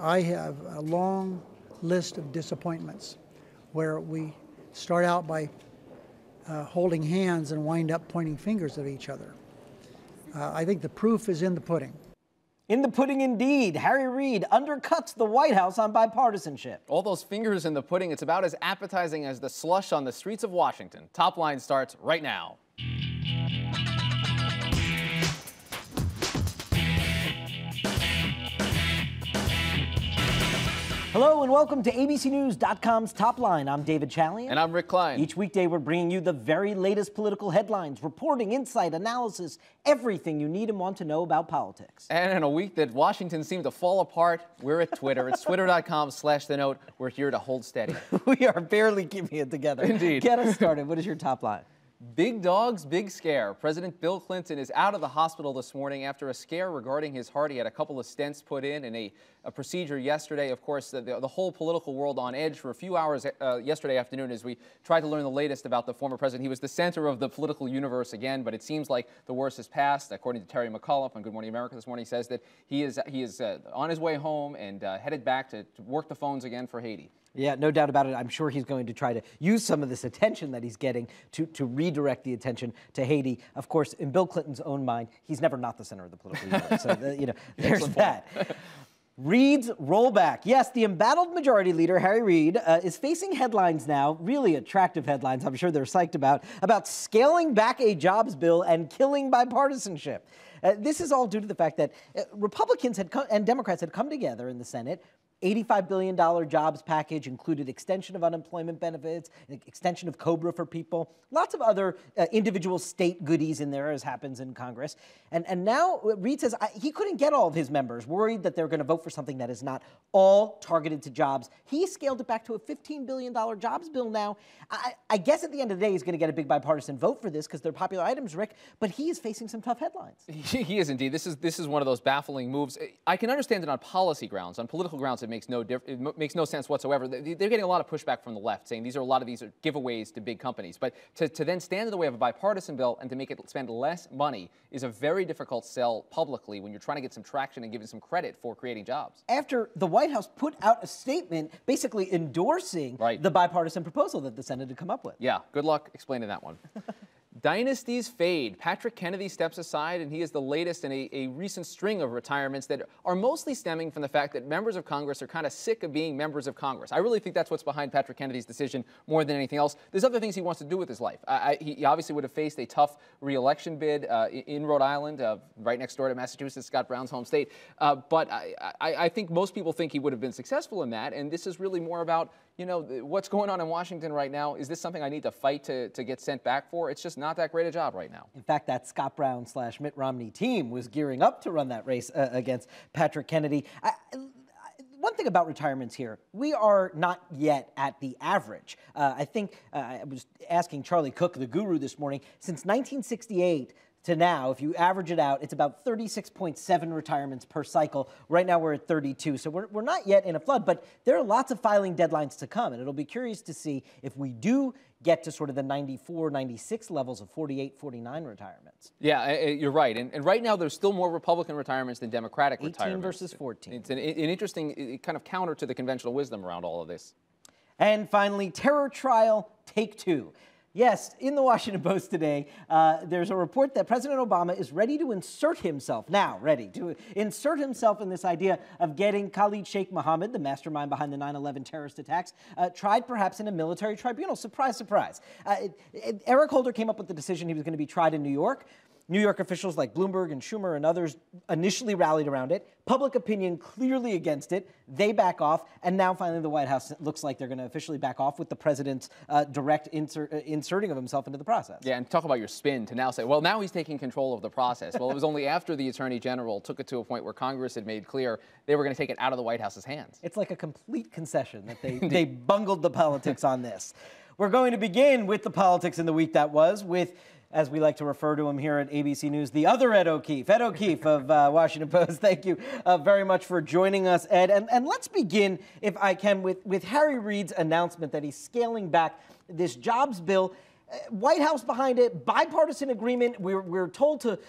I have a long list of disappointments where we start out by holding hands and wind up pointing fingers at each other. I think the proof is in the pudding. In the pudding indeed. Harry Reid undercuts the White House on bipartisanship. All those fingers in the pudding, it's about as appetizing as the slush on the streets of Washington. Top Line starts right now. Hello and welcome to ABCNews.com's Top Line. I'm David Chalian. And I'm Rick Klein. Each weekday we're bringing you the very latest political headlines, reporting, insight, analysis, everything you need and want to know about politics. And in a week that Washington seemed to fall apart, we're at Twitter. It's twitter.com/thenote. We're here to hold steady. We are barely keeping it together. Indeed. Get us started. What is your top line? Big dogs, big scare. President Bill Clinton is out of the hospital this morning after a scare regarding his heart. He had a couple of stents put in a procedure yesterday. Of course, the whole political world on edge for a few hours yesterday afternoon as we tried to learn the latest about the former president. He was the center of the political universe again, but it seems like the worst has passed. According to Terry McAuliffe on Good Morning America this morning, he says that he is on his way home and headed back to work the phones again for Haiti. Yeah, no doubt about it. I'm sure he's going to try to use some of this attention that he's getting to redirect the attention to Haiti. Of course, in Bill Clinton's own mind, he's never not the center of the political universe. So, there's that. Reid's rollback. Yes, the embattled majority leader, Harry Reid, is facing headlines now, really attractive headlines, I'm sure they're psyched about scaling back a jobs bill and killing bipartisanship. This is all due to the fact that Republicans and Democrats had come together in the Senate. $85 billion jobs package included extension of unemployment benefits, extension of COBRA for people, lots of other individual state goodies in there, as happens in Congress. And now Reid says he couldn't get all of his members, worried that they're going to vote for something that is not all targeted to jobs. He scaled it back to a $15 billion jobs bill now. I guess at the end of the day, he's going to get a big bipartisan vote for this because they're popular items, Rick, but he is facing some tough headlines. He is indeed. This is one of those baffling moves. I can understand it on policy grounds. On political grounds, it makes no sense whatsoever. They're getting a lot of pushback from the left, saying a lot of these are giveaways to big companies. But to then stand in the way of a bipartisan bill and to make it spend less money is a very difficult sell publicly when you're trying to get some traction and giving some credit for creating jobs. After the White House put out a statement basically endorsing the bipartisan proposal that the Senate had come up with. Yeah, good luck explaining that one. Dynasties fade. Patrick Kennedy steps aside, and he is the latest in a recent string of retirements that are mostly stemming from the fact that members of Congress are kind of sick of being members of Congress. I really think that's what's behind Patrick Kennedy's decision more than anything else. There's other things he wants to do with his life. He obviously would have faced a tough re-election bid in Rhode Island, right next door to Massachusetts, Scott Brown's home state. But I think most people think he would have been successful in that, and this is really more about what's going on in Washington right now. Is this something I need to fight to get sent back for? It's just not that great a job right now. In fact, that Scott Brown / Mitt Romney team was gearing up to run that race against Patrick Kennedy. One thing about retirements here, we are not yet at the average. I think I was asking Charlie Cook, the guru, this morning, since 1968, to now, if you average it out, it's about 36.7 retirements per cycle. Right now, we're at 32. So we're not yet in a flood, but there are lots of filing deadlines to come. And it'll be curious to see if we do get to sort of the 94, 96 levels of 48, 49 retirements. Yeah, you're right. And right now, there's still more Republican retirements than Democratic 18 retirements. versus 14. It's an interesting kind of counter to the conventional wisdom around all of this. And finally, terror trial, take two. Yes, in the Washington Post today, there's a report that President Obama is ready to insert himself in this idea of getting Khalid Sheikh Mohammed, the mastermind behind the 9/11 terrorist attacks, tried perhaps in a military tribunal. Surprise, surprise. Eric Holder came up with the decision he was going to be tried in New York. New York officials like Bloomberg and Schumer and others initially rallied around it. Public opinion clearly against it. They back off. And now finally the White House looks like they're going to officially back off with the president's direct inserting of himself into the process. Yeah, and talk about your spin to now say, well, now he's taking control of the process. Well, it was only after the Attorney General took it to a point where Congress had made clear they were going to take it out of the White House's hands. It's like a complete concession that they bungled the politics on this. We're going to begin with the politics in the week that was with, as we like to refer to him here at ABC News, the other Ed O'Keefe. Ed O'Keefe of Washington Post, thank you very much for joining us, Ed. And let's begin, if I can, with Harry Reid's announcement that he's scaling back this jobs bill. White House behind it, bipartisan agreement. We're told to,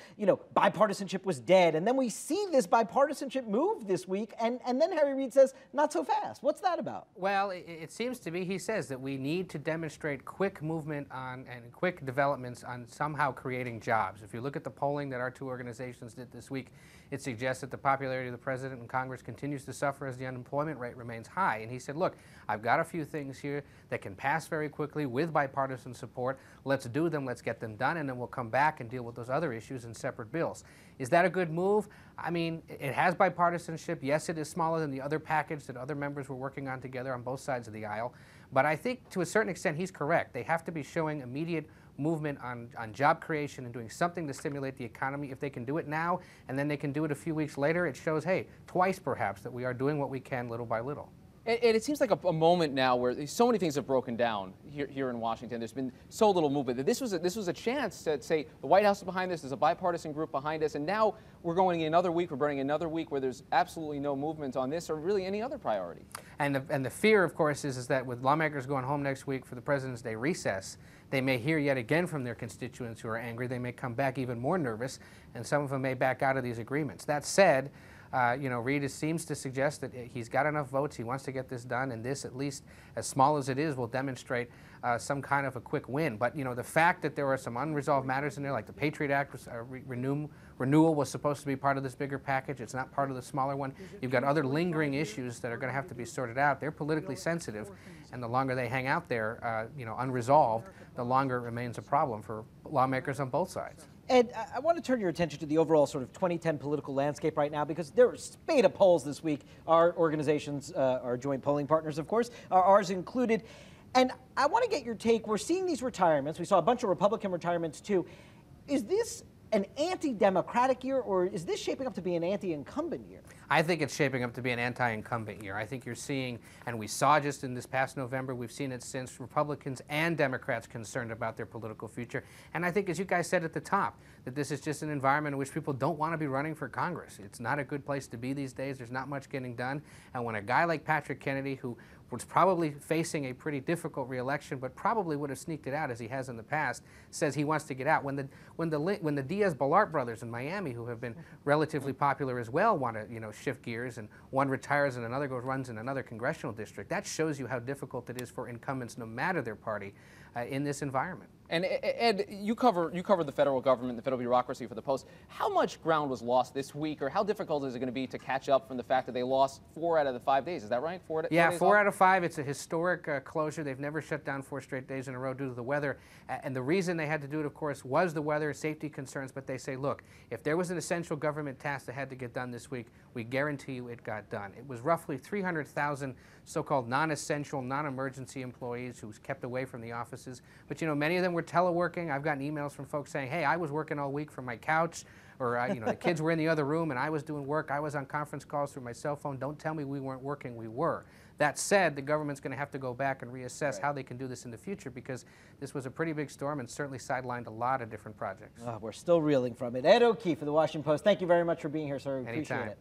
bipartisanship was dead. And then we see this bipartisanship move this week. And then Harry Reid says, not so fast. What's that about? Well, it seems to be, he says that we need to demonstrate quick movement on and quick developments on somehow creating jobs. If you look at the polling that our two organizations did this week, it suggests that the popularity of the president and Congress continues to suffer as the unemployment rate remains high. And he said, look, I've got a few things here that can pass very quickly with bipartisan support. Let's do them, let's get them done, and then we'll come back and deal with those other issues in separate bills. Is that a good move? I mean, it has bipartisanship. Yes, it is smaller than the other package that other members were working on together on both sides of the aisle. But I think to a certain extent he's correct. They have to be showing immediate movement on job creation and doing something to stimulate the economy. If they can do it now and then they can do it a few weeks later, it shows, hey, twice perhaps, that we are doing what we can little by little. And it seems like a moment now where so many things have broken down here in Washington. There's been so little movement that this was a chance to say the White House is behind this, there's a bipartisan group behind us, and now we're going another week, we're burning another week where there's absolutely no movement on this or really any other priority. And the fear, of course, is that with lawmakers going home next week for the President's Day recess, they may hear yet again from their constituents who are angry. They may come back even more nervous, and some of them may back out of these agreements. That said, Reid seems to suggest that he's got enough votes, he wants to get this done, and this, at least as small as it is, will demonstrate some kind of a quick win. But, the fact that there are some unresolved matters in there, like the Patriot Act was, renewal was supposed to be part of this bigger package. It's not part of the smaller one. You've got other lingering issues that are going to have to be sorted out. They're politically sensitive, and the longer they hang out there, unresolved, the longer it remains a problem for lawmakers on both sides. Ed, I want to turn your attention to the overall sort of 2010 political landscape right now, because there are a spate of polls this week. Our organizations, our joint polling partners, of course, ours included. And I want to get your take. We're seeing these retirements. We saw a bunch of Republican retirements, too. Is this an anti-democratic year, or is this shaping up to be an anti-incumbent year? I think it's shaping up to be an anti-incumbent year. I think you're seeing, and we saw just in this past November, we've seen it since, Republicans and Democrats concerned about their political future. And I think, as you guys said at the top, that this is just an environment in which people don't want to be running for Congress. It's not a good place to be these days. There's not much getting done. And when a guy like Patrick Kennedy, who was probably facing a pretty difficult re-election, but probably would have sneaked it out as he has in the past, says he wants to get out. When the Diaz-Balart brothers in Miami, who have been relatively popular as well, want to shift gears, and one retires and another runs in another congressional district, that shows you how difficult it is for incumbents, no matter their party, in this environment. And Ed, you cover the federal government, the federal bureaucracy for the Post. How much ground was lost this week, or how difficult is it going to be to catch up from the fact that they lost 4 out of the 5 days? Is that right? 4 days 4 out of 5. It's a historic closure. They've never shut down 4 straight days in a row due to the weather. And the reason they had to do it, of course, was the weather, safety concerns. But they say, look, if there was an essential government task that had to get done this week, we guarantee you it got done. It was roughly 300,000 so-called non-essential, non-emergency employees who was kept away from the offices. But, many of them were teleworking. I've gotten emails from folks saying, hey, I was working all week from my couch, or, the kids were in the other room and I was doing work. I was on conference calls through my cell phone. Don't tell me we weren't working. We were. That said, the government's going to have to go back and reassess how they can do this in the future, because this was a pretty big storm and certainly sidelined a lot of different projects. We're still reeling from it. Ed O'Keefe of the Washington Post, thank you very much for being here, sir. We appreciate Anytime. it.